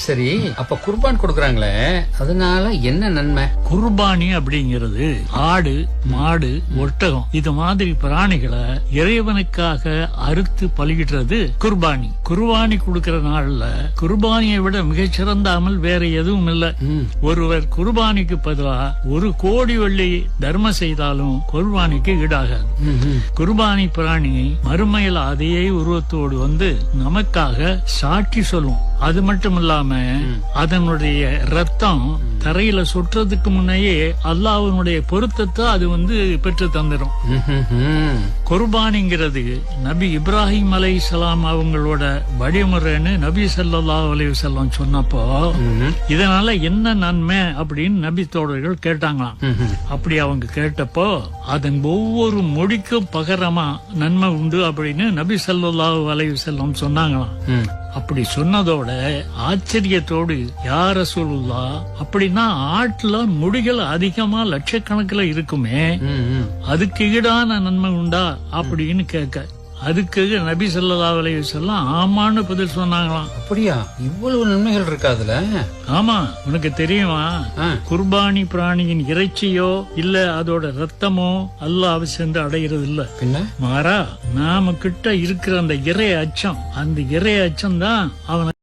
சரி, அப்ப குர்பான் கொடுக்கறாங்களே, அதனால என்ன நன்மை? குர்பானி அப்படிங்கிறது ஆடு, மாடு, ஒட்டகம் இது மாதிரி பிராணிகளை இறைவனுக்காக அறுத்து பலியிடுறது குர்பானி. குர்பானி கொடுக்கிற நாள்ல குர்பானியை விட மிகச்சிறந்த அமல் வேற எதுவும் இல்ல. ஒருவர் குர்பானிக்கு பதிலா 1 கோடி வெள்ளி தர்மம் செய்தாலும் குர்பானிக்கு ஈடாகாது. குர்பானி பிராணி மறுமையில் அதே உருவத்தோடு வந்து நமக்காக சாட்சி சொல்லும். அது மட்டும் இல்லாம அதனுடைய ரத்தம் தரையில சுற்றதுக்கு முன்னையே அல்லாஹ்வினுடைய பொருத்தத்தை அது வந்து பெற்று தந்துடும். குர்பானிங்கிறது நபி இப்ராஹிம் அலைஹிஸ்ஸலாம் அவங்களோட வழிமுறைன்னு நபி ஸல்லல்லாஹு அலைஹி வஸல்லம் சொன்னப்போ இதனால என்ன நன்மை அப்படின்னு நபி தோழர்கள் கேட்டாங்களாம். அப்படி அவங்க கேட்டப்போ அதன் ஒவ்வொரு மொழிக்கும் பகரமா நன்மை உண்டு அப்படின்னு நபி ஸல்லல்லாஹு அலைஹி வஸல்லம் சொன்னாங்களாம். அப்படி சொன்னதோட ஆச்சரியத்தோடு யா ரசூலுல்லாஹ், அப்படின்னா ஆட்டுல முடிகள் அதிகமா லட்சக்கணக்கில் இருக்குமே, அதுக்கு ஈடான நன்மை உண்டா அப்படின்னு கேட்க அதுக்கு நபி ஸல்லல்லாஹு அலைஹி வஸல்லம் ஆமான்னு பதில் சொன்னாங்களாம். அப்படியா? இவ்வளவு நன்மைகள் இருக்காதுல? ஆமா, உனக்கு தெரியுமா? குர்பானி பிராணியின் இறைச்சியோ இல்ல அதோட ரத்தமோ அல்லாஹ்வை சென்று அடைகிறது இல்ல. பின்ன மாறா நாம கிட்ட இருக்கிற அந்த இறை அச்சம், அந்த இறை அச்சம் தான் அவனை